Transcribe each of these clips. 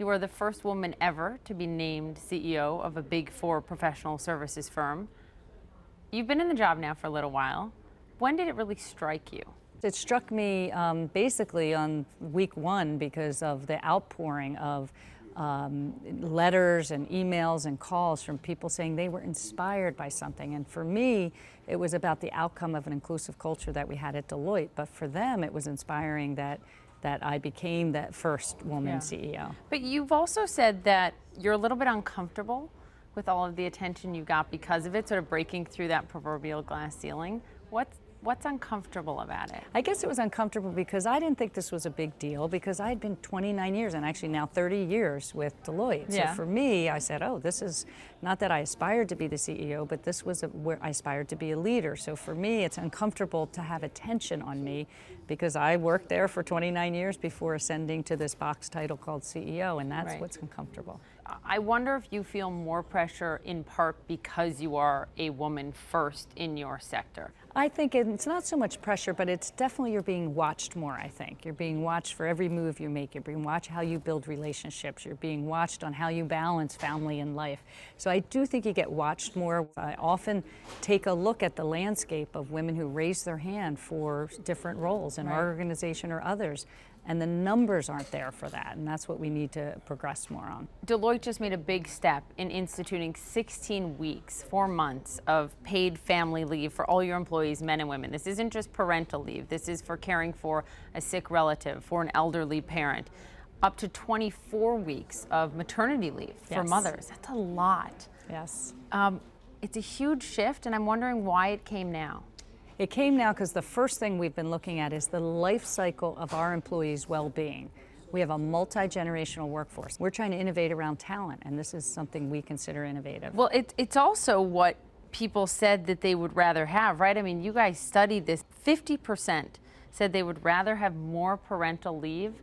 You are the first woman ever to be named CEO of a Big Four professional services firm. You've been in the job now for a little while. When did it really strike you? It struck me basically on week one because of the outpouring of letters and emails and calls from people saying they were inspired by something. And for me, it was about the outcome of an inclusive culture that we had at Deloitte. But for them, it was inspiring that I became that first woman CEO. But you've also said that you're a little bit uncomfortable with all of the attention you got because of it, sort of breaking through that proverbial glass ceiling. What's uncomfortable about it? I guess it was uncomfortable because I didn't think this was a big deal because I had been 29 years and actually now 30 years with Deloitte. So for me, I said, oh, this is not that I aspired to be the CEO, but this was where I aspired to be a leader. So for me, it's uncomfortable to have attention on me because I worked there for 29 years before ascending to this box title called CEO, and that's what's uncomfortable. I wonder if you feel more pressure in part because you are a woman first in your sector. I think it's not so much pressure, but it's definitely you're being watched more, I think. You're being watched for every move you make. You're being watched how you build relationships. You're being watched on how you balance family and life. So I do think you get watched more. I often take a look at the landscape of women who raise their hand for different roles in our organization or others. And the numbers aren't there for that, and that's what we need to progress more on. Deloitte just made a big step in instituting 16 weeks, 4 months of paid family leave for all your employees, men and women. This isn't just parental leave. This is for caring for a sick relative, for an elderly parent. Up to 24 weeks of maternity leave for mothers. That's a lot. Yes. It's a huge shift, and I'm wondering why it came now. It came now because the first thing we've been looking at is the life cycle of our employees' well-being. We have a multi-generational workforce. We're trying to innovate around talent, and this is something we consider innovative. Well, it's also what people said that they would rather have, right? I mean, you guys studied this. 50% said they would rather have more parental leave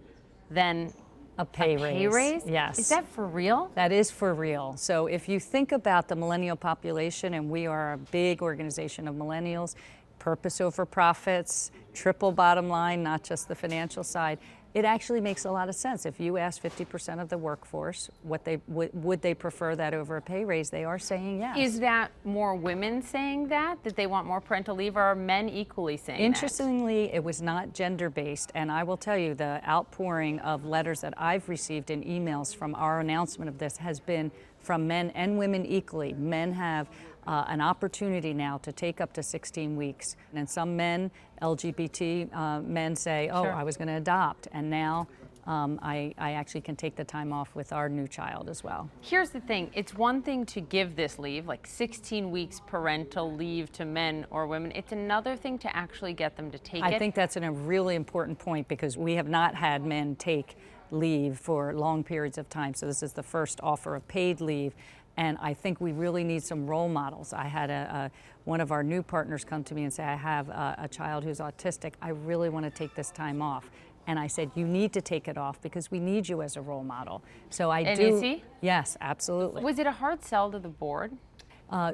than a pay raise. Yes. Is that for real? That is for real. So if you think about the millennial population, and we are a big organization of millennials, purpose over profits, triple bottom line, not just the financial side, it actually makes a lot of sense. If you ask 50% of the workforce what they would they prefer that over a pay raise, they are saying yes. Is that more women saying that they want more parental leave, or are men equally saying Interestingly, it was not gender-based, and I will tell you the outpouring of letters that I've received and emails from our announcement of this has been from men and women equally. Men have an opportunity now to take up to 16 weeks. And some men, LGBT men say, oh, I was going to adopt, and now I actually can take the time off with our new child as well. Here's the thing. It's one thing to give this leave, like 16 weeks parental leave to men or women. It's another thing to actually get them to take it. I think that's a really important point because we have not had men take leave for long periods of time. So this is the first offer of paid leave. And I think we really need some role models. I had one of our new partners come to me and say, I have a child who's autistic. I really want to take this time off. And I said, you need to take it off because we need you as a role model. So and is he? Yes, absolutely. Was it a hard sell to the board?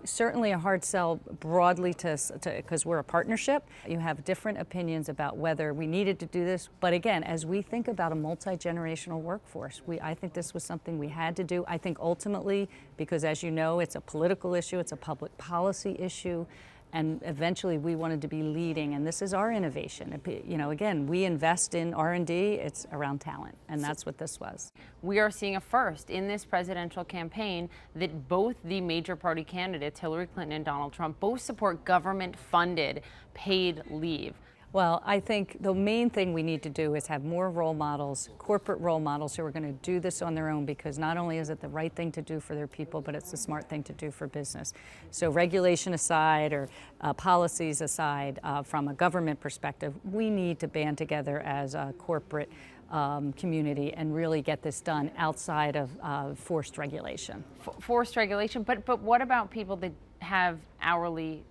Certainly a hard sell broadly because we're a partnership. You have different opinions about whether we needed to do this. But again, as we think about a multi-generational workforce, I think this was something we had to do. I think ultimately, because as you know, it's a political issue, it's a public policy issue, and eventually we wanted to be leading, and this is our innovation. You know, again, we invest in R&D, it's around talent, and that's what this was. We are seeing a first in this presidential campaign that both the major party candidates, Hillary Clinton and Donald Trump, both support government-funded paid leave. Well, I think the main thing we need to do is have more role models, corporate role models who are going to do this on their own, because not only is it the right thing to do for their people, but it's the smart thing to do for business. So regulation aside or policies aside, from a government perspective, we need to band together as a corporate community and really get this done outside of forced regulation. Forced regulation, but what about people that have hourly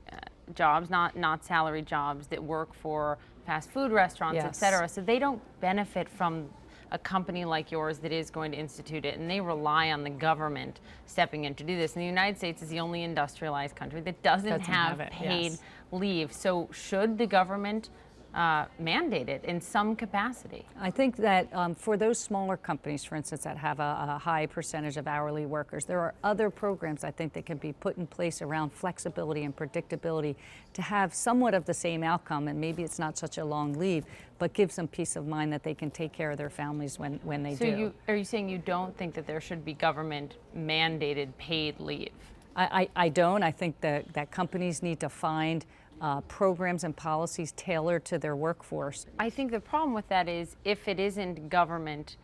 jobs, not salary jobs, that work for fast food restaurants, et cetera, so they don't benefit from a company like yours that is going to institute it, and they rely on the government stepping in to do this. And the United States is the only industrialized country that doesn't have paid leave. So should the government mandated in some capacity. I think that for those smaller companies, for instance, that have a high percentage of hourly workers, there are other programs I think that can be put in place around flexibility and predictability to have somewhat of the same outcome, and maybe it's not such a long leave, but gives them peace of mind that they can take care of their families when they do. So are you saying you don't think that there should be government mandated paid leave? I don't. I think that companies need to find programs and policies tailored to their workforce. I think the problem with that is if it isn't government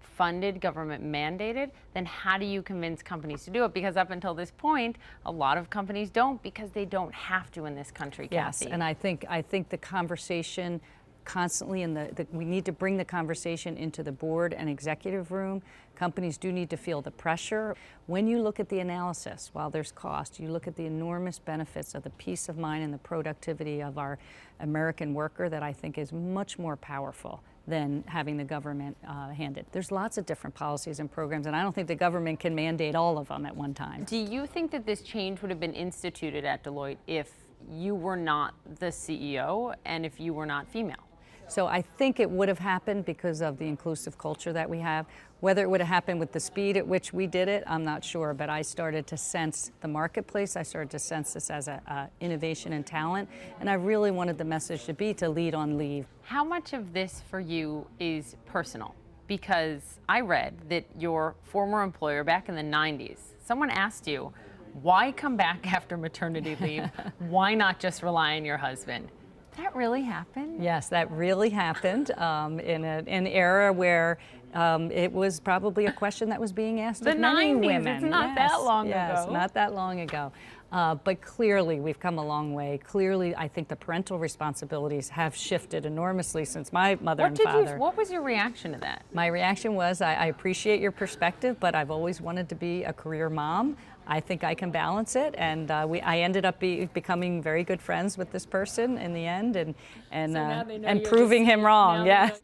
funded, government mandated, then how do you convince companies to do it? Because up until this point, a lot of companies don't because they don't have to in this country, Yes, Cathy. and I think the conversation constantly we need to bring the conversation into the board and executive room. Companies do need to feel the pressure. When you look at the analysis, while there's cost, you look at the enormous benefits of the peace of mind and the productivity of our American worker that I think is much more powerful than having the government hand it. There's lots of different policies and programs, and I don't think the government can mandate all of them at one time. Do you think that this change would have been instituted at Deloitte if you were not the CEO and if you were not female? So I think it would have happened because of the inclusive culture that we have. Whether it would have happened with the speed at which we did it, I'm not sure, but I started to sense the marketplace. I started to sense this as a innovation and talent, and I really wanted the message to be to lead on leave. How much of this for you is personal? Because I read that your former employer back in the 90s, someone asked you, why come back after maternity leave? Why not just rely on your husband? That really happened? Yes, that really happened in an era where it was probably a question that was being asked of many women. It's not that long ago. Yes, not that long ago. But clearly, we've come a long way. Clearly, I think the parental responsibilities have shifted enormously since my mother and father. What was your reaction to that? My reaction was, I appreciate your perspective, but I've always wanted to be a career mom. I think I can balance it, and I ended up becoming very good friends with this person in the end, and proving him wrong. Yes.